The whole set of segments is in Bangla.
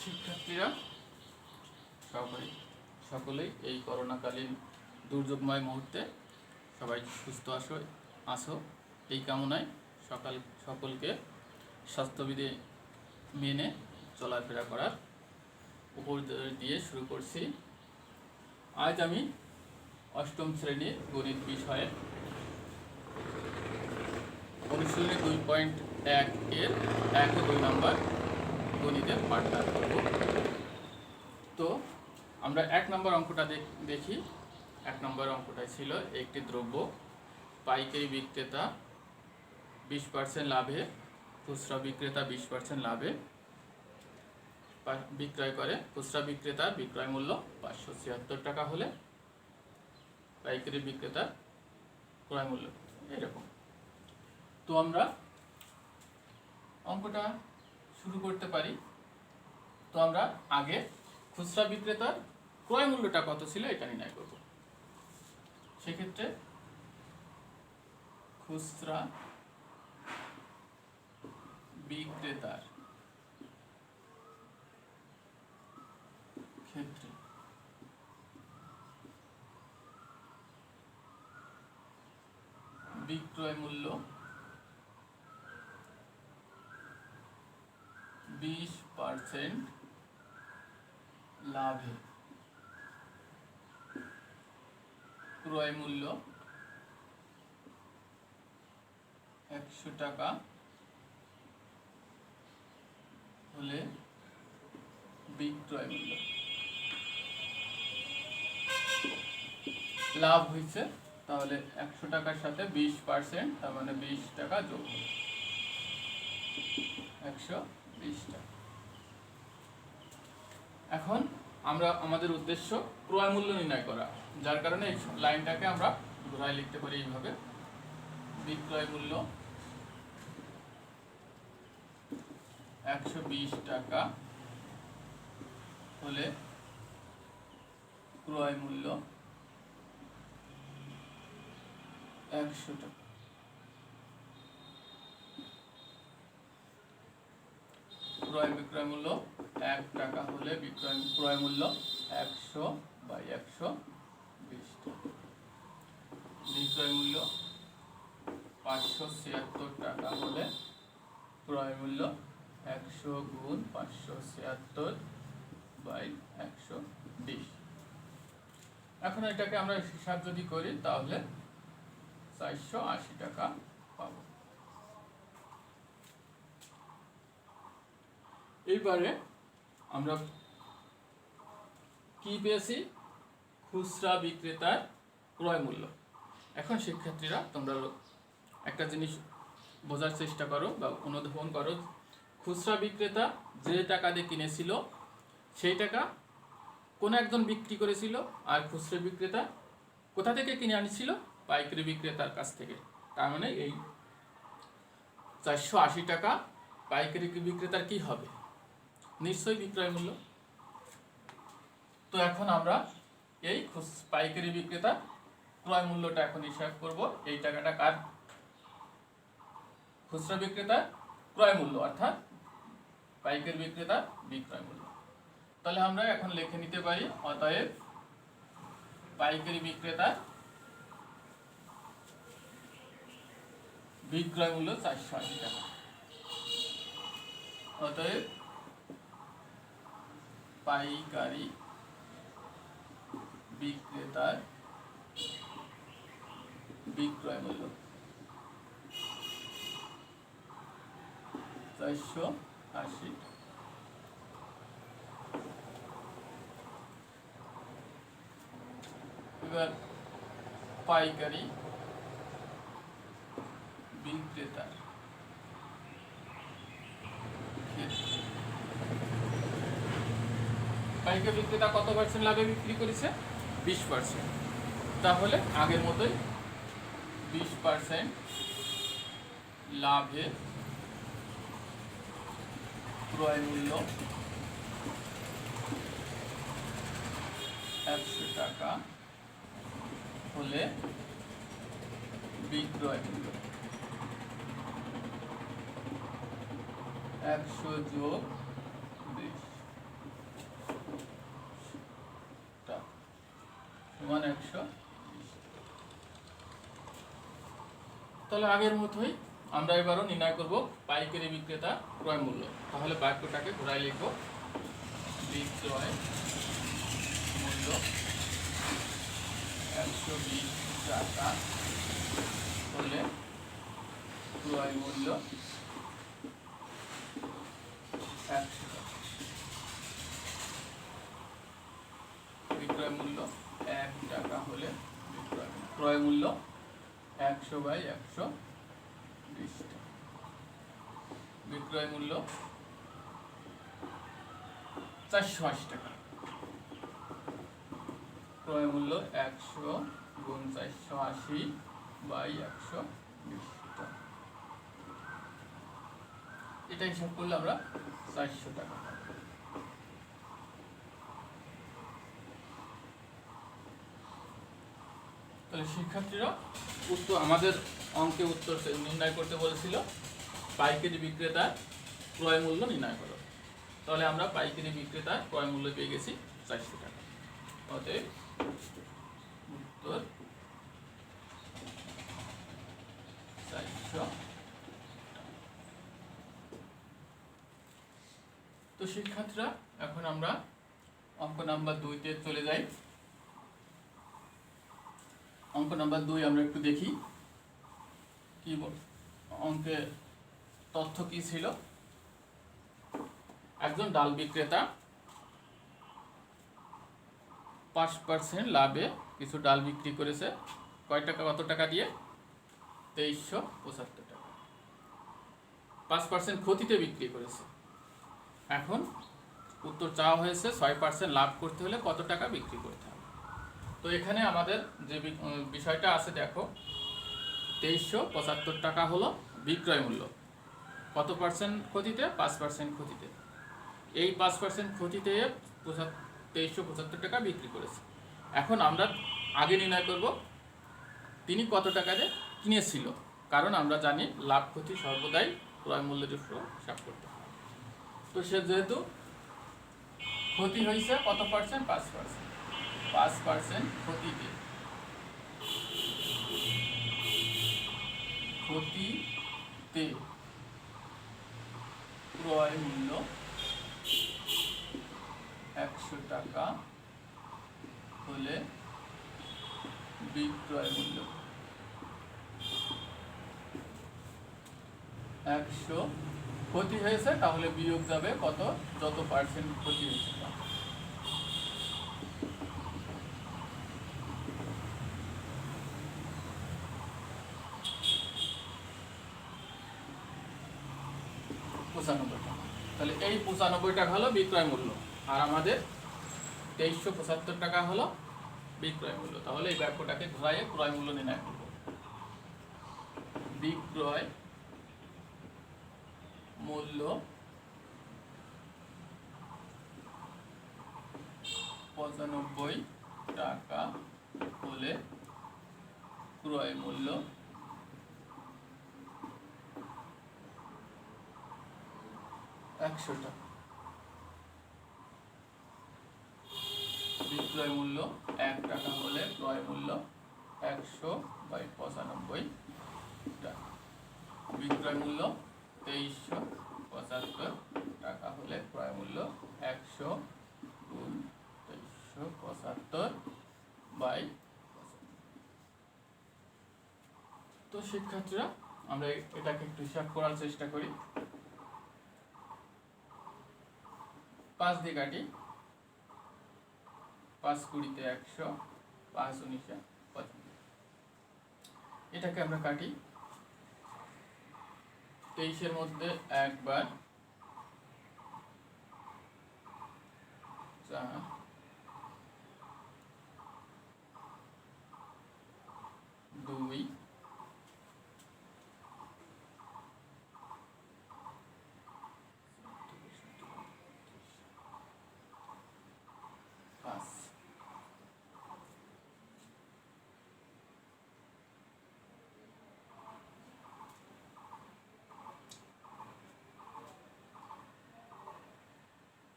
শিক্ষার্থীরা সকলেই এই করোনাকালীন দুর্যোগময় মুহূর্তে সবাই সুস্থ আসো এই কামনায় সকলকে স্বাস্থ্যবিধি মেনে চলাফেরা করার উপর দিয়ে শুরু করছি। আজ আমি অষ্টম শ্রেণীর গণিত বিষয়ে অনুশীলনী 2.1 এর 1 ও 2 নম্বর গণিতের পাঠটা করব। তো আমরা 1 নম্বর অঙ্কটা দেখি। 1 নম্বর অঙ্কটা ছিল একটি দ্রব্য পাইকারি বিক্রেতা 20% লাভে খুচরা বিক্রেতা 20% লাভে বিক্রয় করে। খুচরা বিক্রেতার বিক্রয় মূল্য 576 টাকা হলে পাইকারি বিক্রেতার ক্রয় মূল্য এরকম। তো আমরা অঙ্কটা শুরু করতে পারি। তো আমরা আগে খুচরা বিক্রেতার ক্রয় মূল্যটা কত ছিল এটা নির্ণয় করব। সেক্ষেত্রে খুচরা বিক্রেতার ক্ষেত্রে বিক্রয় মূল্য 20% লাভে ক্রয় মূল্য 100 টাকা হলে বিক্রয় মূল্য। লাভ হয়েছে তাহলে 100 টাকার সাথে 20%, তার মানে 20 টাকা যোগ হবে 120 টাকা। এখন আমরা আমাদের উদ্দেশ্য ক্রয় মূল্য নির্ণয় করা, যার কারণে এই লাইনটাকে আমরা ঘোরায় লিখতে পারি এইভাবে। বিক্রয় মূল্য 120 টাকা হলে ক্রয় মূল্য 100 টাকা। বিক্রয় মূল্য 1 টাকা হলে ক্রয় মূল্য 100/120 টাকা। বিক্রয় মূল্য 576 টাকা হলে ক্রয় মূল্য 100 গুণ 576/120। এখন এটাকে আমরা হিসাব যদি করি তাহলে 480 টাকা পাবো। এইবারে আমরা কি পেয়েছি? খুচরা বিক্রেতার ক্রয় মূল্য। এখন শিক্ষার্থীরা তোমরা একটা জিনিস বোঝার চেষ্টা করো বা অনুধাবন করো। খুচরা বিক্রেতা যে টাকা দিয়ে কিনেছিল সেই টাকা কোন একজন বিক্রি করেছিল, আর খুচরা বিক্রেতা কোথা থেকে কিনে আনছিল? পাইকারি বিক্রেতার কাছ থেকে। তার মানে এই 480 টাকা পাইকারি বিক্রেতার কি হবে? নিশ্চয়ই বিক্রয় মূল্য। তো এখন আমরা এই পাইকারি বিক্রেতা ক্রয় মূল্যটা এখন হিসাব করব। এই টাকাটা কার? খুচরা বিক্রেতা ক্রয় মূল্য, অর্থাৎ পাইকারি বিক্রেতা বিক্রয় মূল্য। তাহলে আমরা এখন লিখে নিতে পারি, অতএব পাইকারি বিক্রেতা বিক্রয় মূল্য 480 টাকা। অতএব পাইকারি বিক্রেতার বিক্রয় মূল্য 480। এবার পাইকারি বিক্রেতার ক্ষেত্রে পাইকারি বিক্রেতা কত পার্সেন্ট লাভে বিক্রি করেছে? 20%। তাহলে আগের মতোই 20% লাভে ক্রয় মূল্য 100 টাকা হলে বিক্রয় মূল্য 100 যোগ 20। 100। তাহলে আগের মতোই আমরা এবারও নির্ণয় করব পাইকারি বিক্রেতা ক্রয় মূল্য। তাহলে বাক্যটাকে ঘোরায় লিখব, বিক্রয় মূল্য 120 টাকা হলে ক্রয় মূল্য 100 টাকা। বিক্রয় মূল্য 1 টাকা হলে ক্রয় মূল্য 100/120 টাকা। বিক্রয় মূল্য 480 টাকা। ক্রয় মূল্য 100 গুণ 480/120 টাকা। এটা হিসাব করলে আমরা 400 টাকা পাবো। তাহলে শিক্ষার্থীরা উত্তর আমাদের অঙ্কে উত্তর নির্ণয় করতে বলেছিল পাইকারি বিক্রেতার ক্রয় মূল্য নির্ণয় করো। তাহলে আমরা পাইকারি বিক্রেতার ক্রয় মূল্য পেয়ে গেছি 400 টাকা। অতএব উত্তর 400। তো শিক্ষার্থীরা এখন আমরা অঙ্ক নাম্বার 2-তে চলে যাই। অঙ্ক নাম্বার 2 আমরা একটু দেখি কি অঙ্কের তথ্য কি ছিল। একজন ডাল বিক্রেতা 5% লাভে কিছু ডাল বিক্রি করেছে। কয় টাকা, কত টাকা দিয়ে? 2375 টাকা। 5% ক্ষতিতে বিক্রি করেছে। এখন উত্তর চাওয়া হয়েছে 6% লাভ করতে হলে কত টাকা বিক্রি করতে হবে। তো এখানে আমাদের যে বিষয়টা আছে দেখো, 2375 টাকা হলো বিক্রয় মূল্য। কত পার্সেন্ট ক্ষতিতে? 5% ক্ষতিতে। এই 5% ক্ষতিতে 2375 টাকা বিক্রি করেছে। এখন আমরা আগে নির্ণয় করব তিনি কত টাকা দিয়ে কিনেছিল, কারণ আমরা জানি লাভ ক্ষতি সর্বদাই ক্রয় মূল্যের উপর হিসাব করতে হয়। তো সে যেহেতু ক্ষতি হয়েছে কত পার্সেন্ট? 5%। 5% ক্ষতিতে ক্রয় মূল্য 100 টাকা হলে বিক্রয় মূল্য 100 ক্ষতি হয়েছে, তাহলে বিয়োগ যাবে কত? যত পার্সেন্ট ক্ষতি হয়েছে। তাহলে এই 95 টাকা হলো বিক্রয় মূল্য, আর আমাদের 2375 টাকা হলো বিক্রয় মূল্য। তাহলে এই বাক্যটাকে ঘোরাইয়ে ক্রয় মূল্য নির্ণয় করব। বিক্রয় মূল্য 95 টাকা হলে ক্রয় মূল্য 100 টাকা। বিক্রয় মূল্য 1 টাকা হলে ক্রয় মূল্য 100/95 টাকা। বিক্রয় মূল্য 2375 টাকা হলে ক্রয় মূল্য 100 গুণ 2375/। তো শিক্ষার্থীরা আমরা এটাকে একটু হিসাব করার চেষ্টা করি। 5 দিয়ে কাটি, 5 কুড়িতে 100, 5 19 55। এটাকে আমরা কাটি, 23-এর মধ্যে একবার 4, 2, 5।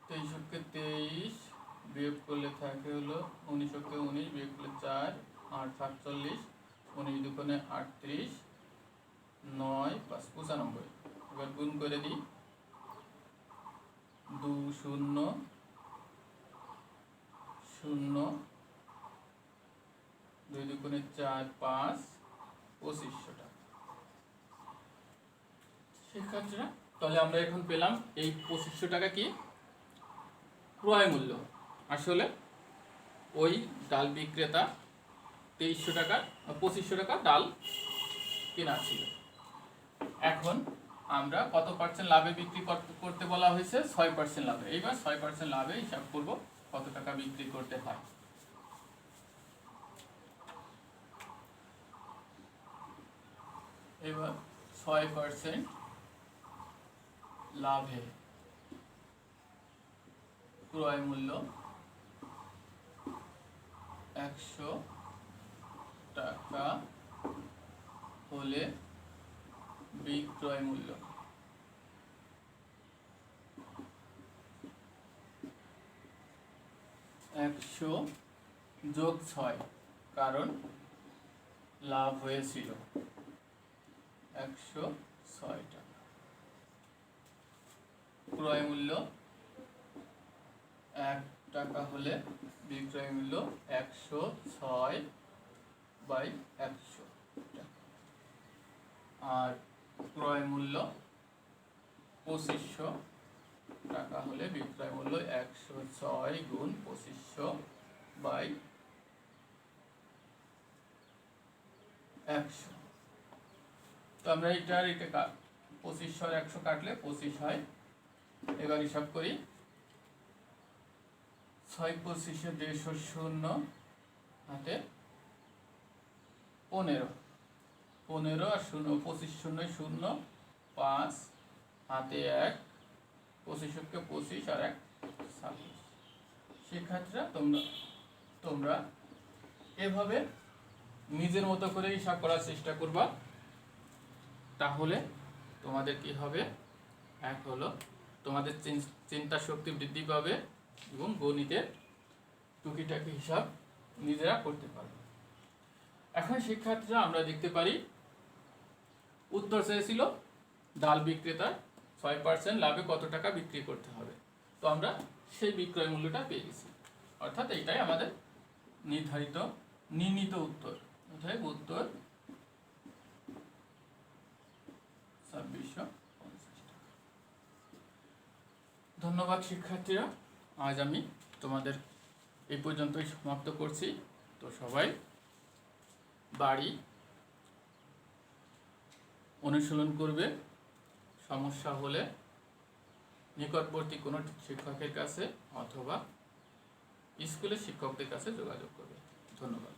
তেইশকে 23 বিয়োগ করলে থাকে হলো 19 কে 19 বিয়োগ করলে 4 8 47 19 দুগুণে 38 9 5 95। এবার গুণ করে দিই 2 0 0 2 দুগুণে 4 5 2500 টাকা। শিক্ষার্থীরা তাহলে আমরা এখন পেলাম এই 2500 টাকা কি ক্রয় মূল্য। আসলে ওই ডাল বিক্রেতা 2300 টাকা 2500 টাকা ডাল কেনা ছিল। এখন আমরা কত পার্সেন্ট লাভে বিক্রি করতে বলা হয়েছে? 6% লাভে। এইবার 6% লাভে হিসাব করব কত টাকা বিক্রি করতে হয়। এবার 6% লাভে ক্রয় মূল্য 100 টাকা হলে বিক্রয় মূল্য 100 যোগ 6, কারণ লাভ হয়েছিল 106 টাকা। ক্রয় মূল্য 1 টাকা হলে বিক্রয় মূল্য 106/100 টাকা। আর ক্রয় মূল্য 2500 টাকা হলে বিক্রয় মূল্য 106 গুণ 2500/100। তো আমরা এটা 2500 আর 100 কাটলে 25 হয়। এবার হিসাব করি 6 25 150 হাতে 15 আর 0 25 0 0 5 হাতে 1 25 কে 25 আর 1 26। শিক্ষার্থীরা তোমরা এভাবে নিজের মতো করে হিসাব করার চেষ্টা করবা, তাহলে তোমাদের কি হবে? এক হলো তোমাদের চিন্তা শক্তি বৃদ্ধি পাবে এবং গণিতের টুকিটাকি হিসাব নিজেরা করতে পারবে। এখন শিক্ষার্থীরা আমরা দেখতে পারি উত্তর চেয়েছিল ডাল বিক্রেতার 6% লাভে কত টাকা বিক্রি করতে হবে। তো আমরা সেই বিক্রয় মূল্যটা পেয়ে গেছি, অর্থাৎ এইটাই আমাদের নির্ণীত উত্তর। অতএব উত্তর 2650 টাকা। ধন্যবাদ শিক্ষার্থীরা, আজ আমি তোমাদের এই পর্যন্তই সমাপ্ত করছি। তো সবাই বাড়ি অনুশীলন করবে, সমস্যা হলে নিকটবর্তী কোনো শিক্ষকের কাছে অথবা স্কুলের শিক্ষকদের কাছে যোগাযোগ করবে। ধন্যবাদ।